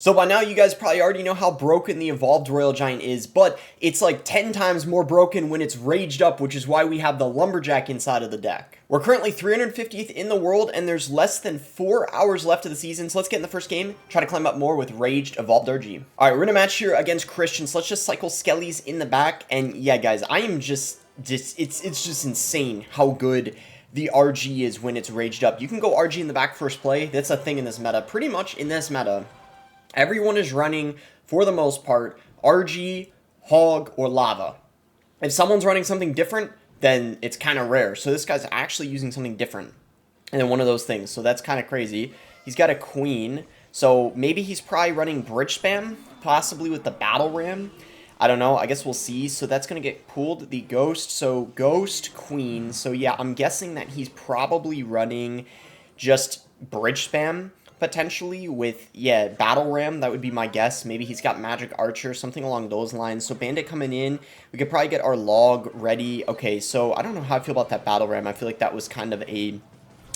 So by now you guys probably already know how broken the Evolved Royal Giant is, but it's like 10 times more broken when it's raged up, which is why we have the Lumberjack inside of the deck. We're currently 350th in the world, and there's less than 4 hours left of the season, so let's get in the first game, try to climb up more with Raged Evolved RG. Alright, we're in a match here against Christian, so let's just cycle Skellies in the back, and yeah guys, I am just it's just insane how good the RG is when it's raged up. You can go RG in the back first play, that's a thing in this meta. Pretty much in this meta, everyone is running, for the most part, RG, Hog, or Lava. If someone's running something different, then it's kind of rare. So this guy's actually using something different. And then one of those things. So that's kind of crazy. He's got a Queen. So maybe he's probably running Bridge Spam, possibly with the Battle Ram. I don't know. I guess we'll see. So that's going to get pulled. The Ghost. So Ghost, Queen. So yeah, I'm guessing that he's probably running just Bridge Spam, potentially, with, yeah, Battle Ram. That would be my guess. Maybe he's got Magic Archer, something along those lines. So Bandit coming in. We could probably get our log ready. Okay, so I don't know how I feel about that Battle Ram. I feel like that was kind of a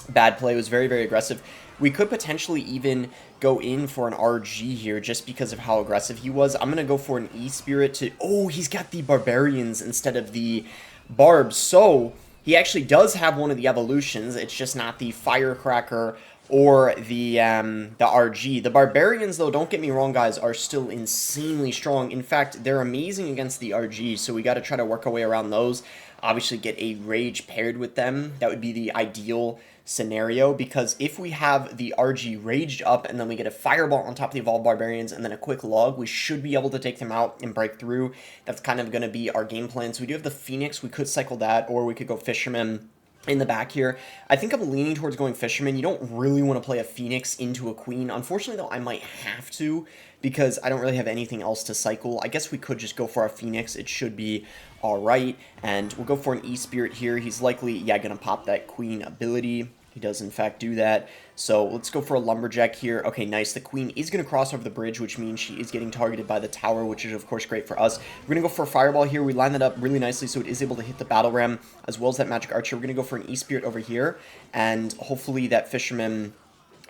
bad play. It was very, very aggressive. We could potentially even go in for an RG here just because of how aggressive he was. I'm going to go for an E-Spirit to... Oh, he's got the Barbarians instead of the Barbs. So he actually does have one of the evolutions. It's just not the Firecracker or the RG. The Barbarians, though, don't get me wrong, guys, are still insanely strong. In fact, they're amazing against the RG, so we got to try to work our way around those. Obviously, get a Rage paired with them. That would be the ideal scenario, because if we have the RG raged up and then we get a Fireball on top of the Evolved Barbarians and then a quick log, we should be able to take them out and break through. That's kind of going to be our game plan. So we do have the Phoenix. We could cycle that, or we could go Fisherman in the back here. I think I'm leaning towards going Fisherman. You don't really want to play a Phoenix into a Queen. Unfortunately, though, I might have to, because I don't really have anything else to cycle. I guess we could just go for a Phoenix. It should be alright. And we'll go for an E-Spirit here. He's likely, yeah, going to pop that Queen ability. He does, in fact, do that. So let's go for a Lumberjack here. Okay, nice. The Queen is going to cross over the bridge, which means she is getting targeted by the tower, which is, of course, great for us. We're going to go for a Fireball here. We line that up really nicely so it is able to hit the Battle Ram as well as that Magic Archer. We're going to go for an E-Spirit over here, and hopefully that Fisherman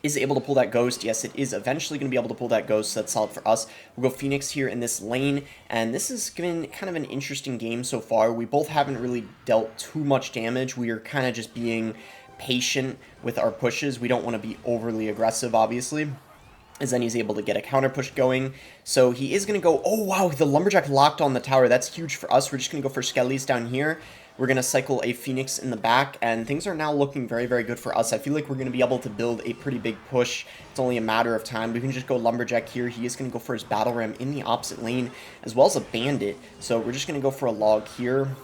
is able to pull that Ghost. Yes, it is eventually going to be able to pull that Ghost, so that's solid for us. We'll go Phoenix here in this lane, and this has been kind of an interesting game so far. We both haven't really dealt too much damage. We are kind of just being patient with our pushes. We don't want to be overly aggressive, obviously, as then he's able to get a counter push going. So he is going to go... Oh, wow, the Lumberjack locked on the tower. That's huge for us. We're just going to go for Skellies down here. We're going to cycle a Phoenix in the back, and things are now looking very, very good for us. I feel like we're going to be able to build a pretty big push. It's only a matter of time. We can just go Lumberjack here. He is going to go for his Battle Ram in the opposite lane, as well as a Bandit. So we're just going to go for a log here,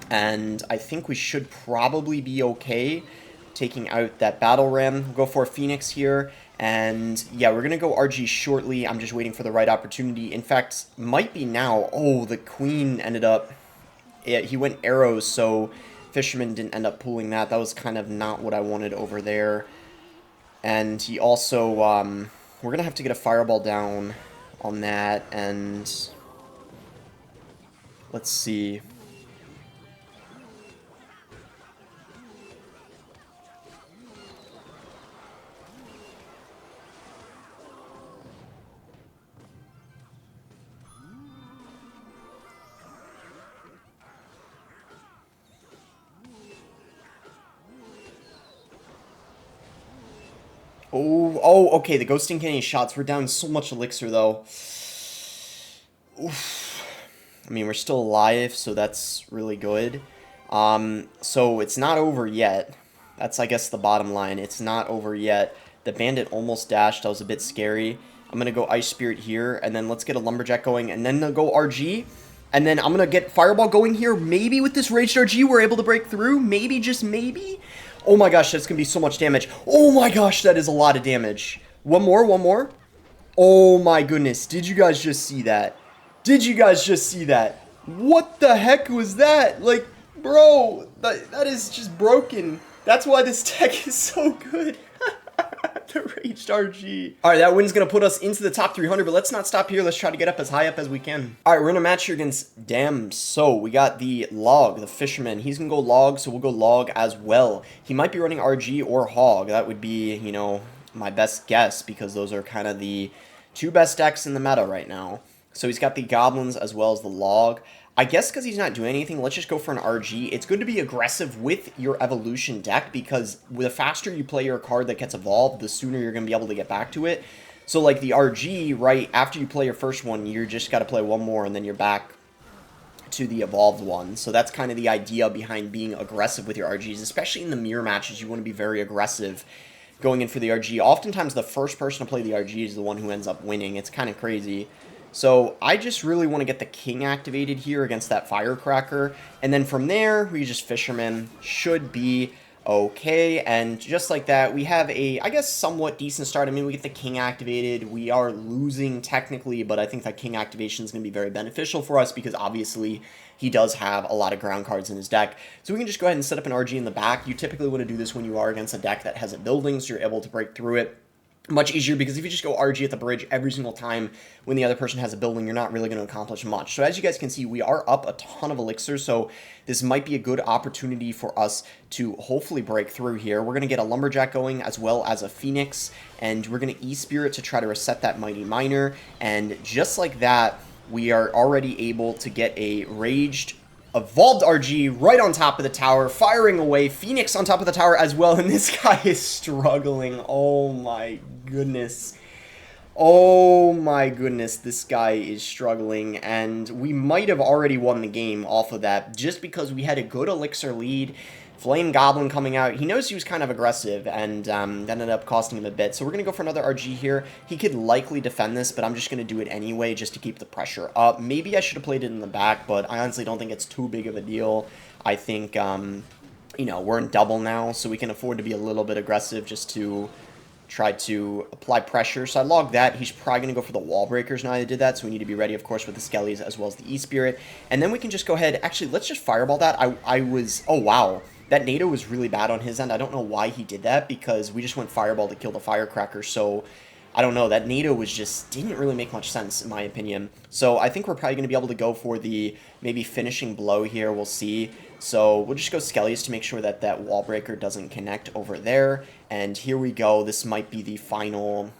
and I think we should probably be okay taking out that Battle Ram. We'll go for a Phoenix here, and yeah, we're going to go RG shortly. I'm just waiting for the right opportunity. In fact, might be now. Oh, the Queen ended up... Yeah, he went arrows, so Fisherman didn't end up pulling that. That was kind of not what I wanted over there. And he also... we're going to have to get a Fireball down on that, and... Let's see... Oh, okay, the Ghosting Canyon shots. We're down so much elixir, though. Oof. I mean, we're still alive, so that's really good. So it's not over yet. That's, I guess, the bottom line. It's not over yet. The Bandit almost dashed. That was a bit scary. I'm going to go Ice Spirit here, and then let's get a Lumberjack going, and then go RG. And then I'm going to get Fireball going here. Maybe with this Raged RG, we're able to break through. Maybe, just maybe. Oh my gosh, that's going to be so much damage. Oh my gosh, that is a lot of damage. One more. Oh my goodness. Did you guys just see that? Did you guys just see that? What the heck was that? Like, bro, that is just broken. That's why this deck is so good. The Raged RG. Alright, that win's going to put us into the top 300, but let's not stop here. Let's try to get up as high up as we can. Alright, we're in a match here against Dem. So, we got the Log, the Fisherman. He's going to go Log, so we'll go Log as well. He might be running RG or Hog. That would be, you know, my best guess, because those are kind of the Two best decks in the meta right now. So he's got the Goblins as well as the Log. I guess because he's not doing anything, let's just go for an RG. It's good to be aggressive with your evolution deck because the faster you play your card that gets evolved, the sooner you're going to be able to get back to it. So like the RG, right, after you play your first one, you just got to play one more and then you're back to the evolved one. So that's kind of the idea behind being aggressive with your RGs, especially in the mirror matches. You want to be very aggressive going in for the RG. Oftentimes the first person to play the RG is the one who ends up winning. It's kind of crazy. So I just really want to get the king activated here against that firecracker. And then from there, we just fisherman should be okay. And just like that, we have a, I guess, somewhat decent start. I mean, we get the king activated. We are losing technically, but I think that king activation is going to be very beneficial for us because obviously he does have a lot of ground cards in his deck. So we can just go ahead and set up an RG in the back. You typically want to do this when you are against a deck that has a building, so you're able to break through it much easier, because if you just go RG at the bridge every single time when the other person has a building, you're not really going to accomplish much. So as you guys can see, we are up a ton of elixirs, so this might be a good opportunity for us to hopefully break through here. We're going to get a Lumberjack going as well as a Phoenix, and we're going to E-Spirit to try to reset that Mighty Miner, and just like that, we are already able to get a Raged Evolved RG right on top of the tower, firing away. Phoenix on top of the tower as well, and this guy is struggling. Oh my goodness. Oh my goodness, this guy is struggling, and we might have already won the game off of that, just because we had a good elixir lead. Flame Goblin coming out. He knows he was kind of aggressive, and that ended up costing him a bit. So we're going to go for another RG here. He could likely defend this, but I'm just going to do it anyway just to keep the pressure up. Maybe I should have played it in the back, but I honestly don't think it's too big of a deal. I think, you know, we're in double now, so we can afford to be a little bit aggressive just to try to apply pressure. So I logged that. He's probably going to go for the wall breakers now that I did that, so we need to be ready, of course, with the Skellies as well as the E-Spirit. And then we can just go ahead. Actually, let's just fireball that. I was... Oh, wow. That NATO was really bad on his end. I don't know why he did that, because we just went fireball to kill the firecracker, so I don't know. That NATO was just didn't really make much sense, in my opinion. So I think we're probably going to be able to go for the maybe finishing blow here. We'll see. So we'll just go Skellies to make sure that that wall breaker doesn't connect over there. And here we go. This might be the final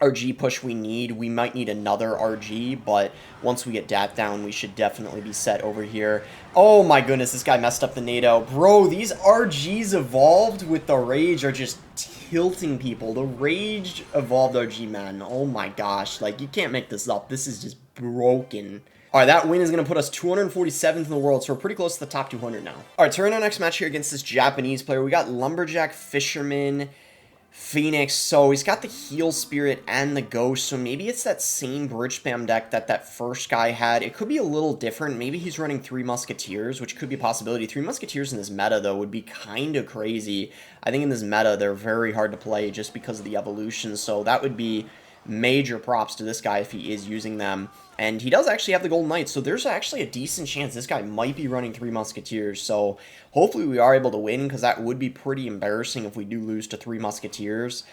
RG push we need. We might need another RG, but once we get dat down, we should definitely be set over here. Oh my goodness, this guy messed up the NATO. Bro, these RGs evolved with the Rage are just tilting people. The Rage evolved RG, man. Oh my gosh, like, you can't make this up. This is just broken. Alright, that win is going to put us 247th in the world, so we're pretty close to the top 200 now. Alright, so we're in our next match here against this Japanese player. We got Lumberjack, Fisherman, Phoenix, so he's got the Heal Spirit and the Ghost, so maybe it's that same bridge spam deck that that first guy had. It could be a little different. Maybe he's running 3 Musketeers, which could be a possibility. 3 Musketeers in this meta, though, would be kind of crazy. I think in this meta, they're very hard to play just because of the evolution, so that would be major props to this guy if he is using them. And he does actually have the Golden Knight, so there's actually a decent chance this guy might be running 3 Musketeers. So hopefully we are able to win, because that would be pretty embarrassing if we do lose to 3 Musketeers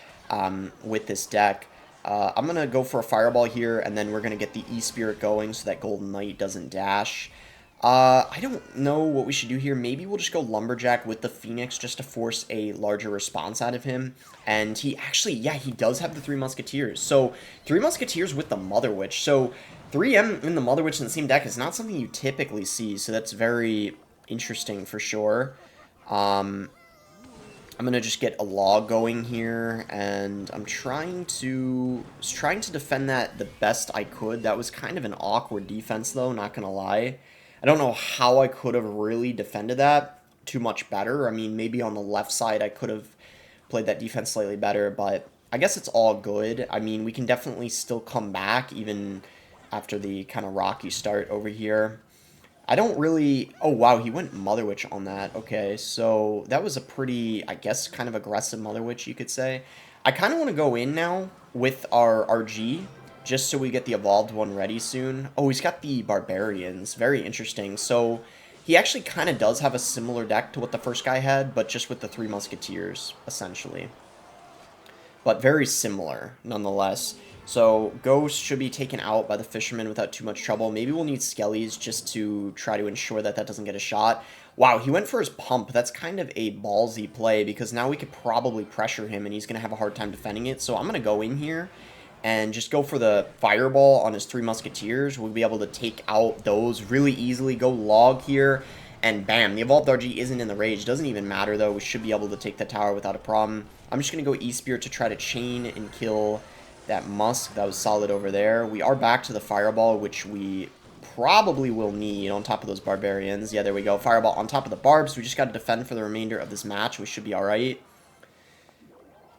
with this deck. I'm going to go for a Fireball here, and then we're going to get the E-Spirit going so that Golden Knight doesn't dash. I don't know what we should do here. Maybe we'll just go Lumberjack with the Phoenix just to force a larger response out of him. And he actually, yeah, he does have the 3 Musketeers. So 3 Musketeers with the Mother Witch. So 3M in the Mother Witch in the same deck is not something you typically see. So that's very interesting for sure. I'm going to just get a log going here, and I'm trying to defend that the best I could. That was kind of an awkward defense, though, not going to lie. I don't know how I could have really defended that too much better. I mean, maybe on the left side I could have played that defense slightly better, but I guess it's all good. I mean, we can definitely still come back even after the kind of rocky start over here. I don't really... Oh, wow, he went Mother Witch on that. Okay, so that was a pretty, I guess, kind of aggressive Mother Witch, you could say. I kind of want to go in now with our RG, just so we get the evolved one ready soon. Oh, he's got the Barbarians. Very interesting. So he actually kind of does have a similar deck to what the first guy had, but just with the 3 Musketeers, essentially. But very similar, nonetheless. So Ghost should be taken out by the Fisherman without too much trouble. Maybe we'll need Skellies just to try to ensure that that doesn't get a shot. Wow, he went for his pump. That's kind of a ballsy play, because now we could probably pressure him, and he's going to have a hard time defending it. So I'm going to go in here, and just go for the fireball on his 3 musketeers, we'll be able to take out those really easily. Go log here, and bam, the evolved RG isn't in the rage. Doesn't even matter though, we should be able to take the tower without a problem. I'm just going to go E-Spirit to try to chain and kill that Musk. That was solid over there. We are back to the fireball, which we probably will need on top of those barbarians. Yeah, there we go. Fireball on top of the barbs. We just got to defend for the remainder of this match. We should be alright.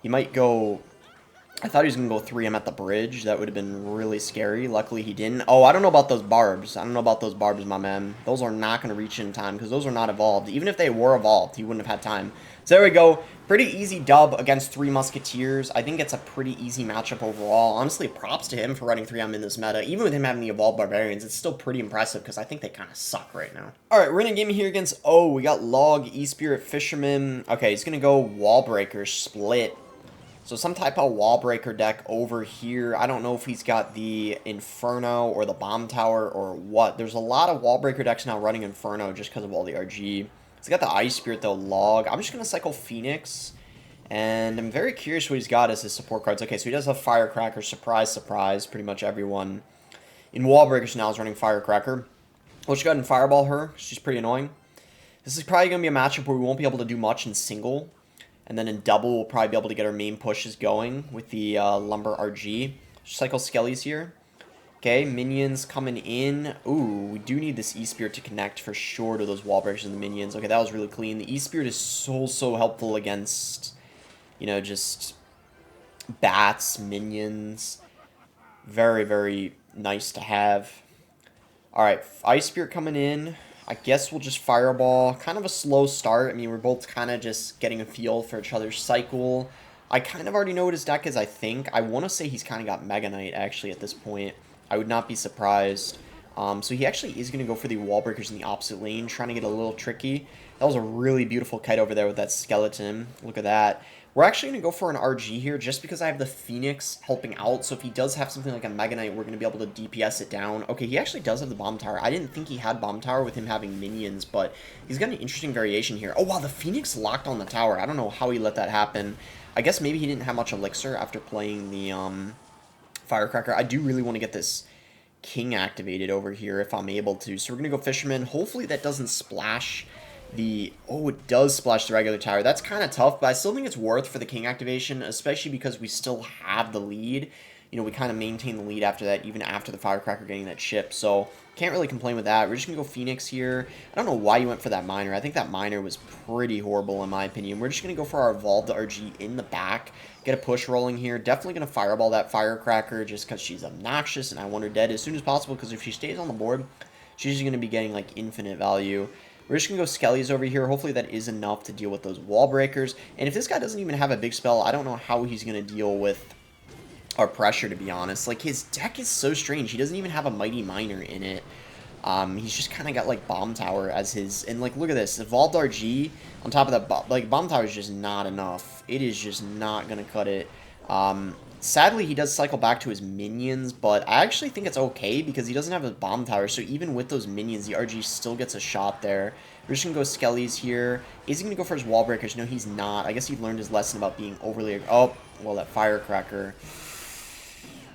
He might go... I thought he was going to go 3M at the bridge. That would have been really scary. Luckily, he didn't. Oh, I don't know about those barbs. I don't know about those barbs, my man. Those are not going to reach in time because those are not evolved. Even if they were evolved, he wouldn't have had time. So there we go. Pretty easy dub against 3 Musketeers. I think it's a pretty easy matchup overall. Honestly, props to him for running 3M in this meta. Even with him having the evolved barbarians, it's still pretty impressive because I think they kind of suck right now. Alright, we're in a game here against we got Log, E-Spirit, Fisherman. Okay, he's going to go Wall Breaker, Split. So some type of wall breaker deck over here. I don't know if he's got the Inferno or the Bomb Tower or what. There's a lot of wall breaker decks now running Inferno just because of all the RG. He's got the Ice Spirit though, Log. I'm just going to cycle Phoenix. And I'm very curious what he's got as his support cards. Okay, so he does have Firecracker. Surprise, surprise. Pretty much everyone in wall breakers now is running Firecracker. We'll just go ahead and Fireball her. She's pretty annoying. This is probably going to be a matchup where we won't be able to do much in single. And then in double, we'll probably be able to get our main pushes going with the Lumber RG. Cycle Skellies here. Okay, minions coming in. Ooh, we do need this E-Spirit to connect for sure to those wall breakers and the minions. Okay, that was really clean. The E-Spirit is so helpful against, you know, just bats, minions. Very nice to have. Alright, Ice Spirit coming in. I guess we'll just Fireball. Kind of a slow start. I mean, we're both kind of just getting a feel for each other's cycle. I kind of already know what his deck is, I think. I want to say he's kind of got Mega Knight, actually, at this point. I would not be surprised. So he actually is going to go for the Wall Breakers in the opposite lane, trying to get a little tricky. That was a really beautiful kite over there with that skeleton. Look at that. We're actually going to go for an RG here just because I have the Phoenix helping out. So if he does have something like a Mega Knight, we're going to be able to DPS it down. Okay, he actually does have the Bomb Tower. I didn't think he had Bomb Tower with him having minions, but he's got an interesting variation here. Oh, wow, the Phoenix locked on the tower. I don't know how he let that happen. I guess maybe he didn't have much Elixir after playing the Firecracker. I do really want to get this King activated over here if I'm able to. So we're going to go Fisherman. Hopefully that doesn't splash the... Oh, it does splash the regular tower. That's kind of tough, but I still think it's worth for the King activation, especially because we still have the lead. You know, we kind of maintain the lead after that, even after the Firecracker getting that chip. So can't really complain with that. We're just going to go Phoenix here. I don't know why you went for that Miner. I think that Miner was pretty horrible in my opinion. We're just going to go for our Evolved RG in the back. Get a push rolling here. Definitely going to Fireball that Firecracker just because she's obnoxious and I want her dead as soon as possible because if she stays on the board, she's going to be getting like infinite value. We're just going to go Skellies over here. Hopefully that is enough to deal with those wall breakers. And if this guy doesn't even have a big spell, I don't know how he's going to deal with our pressure, to be honest. Like, his deck is so strange. He doesn't even have a Mighty Miner in it. He's just kind of got, like, Bomb Tower as his... And, like, look at this. Evolved RG on top of that... Like, Bomb Tower is just not enough. It is just not going to cut it. Sadly, he does cycle back to his minions, but I actually think it's okay because he doesn't have a Bomb Tower, so even with those minions, the RG still gets a shot there. We're just going to go Skellies here. Is he going to go for his Wall Breakers? No, he's not. I guess he learned his lesson about being overly... Oh, well, that Firecracker.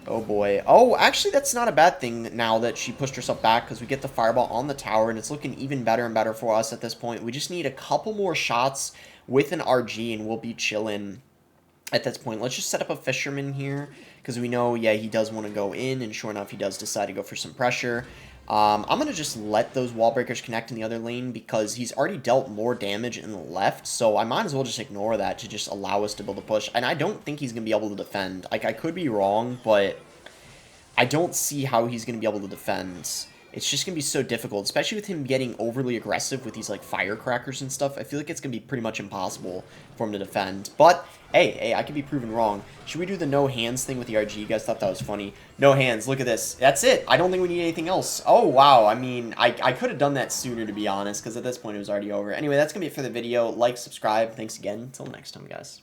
Oh, boy. Oh, actually, that's not a bad thing now that she pushed herself back because we get the Fireball on the tower, and it's looking even better and better for us at this point. We just need a couple more shots with an RG, and we'll be chilling at this point. Let's just set up a Fisherman here because we know, yeah, he does want to go in, and sure enough, he does decide to go for some pressure. I'm going to just let those Wall Breakers connect in the other lane because he's already dealt more damage in the left, so I might as well just ignore that to just allow us to build a push. And I don't think he's going to be able to defend. Like, I could be wrong, but I don't see how he's going to be able to defend. It's just going to be so difficult, especially with him getting overly aggressive with these, like, Firecrackers and stuff. I feel like it's going to be pretty much impossible for him to defend. But, hey, I could be proven wrong. Should we do the no hands thing with the RG? You guys thought that was funny. No hands. Look at this. That's it. I don't think we need anything else. Oh, wow. I mean, I could have done that sooner, to be honest, because at this point it was already over. Anyway, that's going to be it for the video. Like, subscribe. Thanks again. Until next time, guys.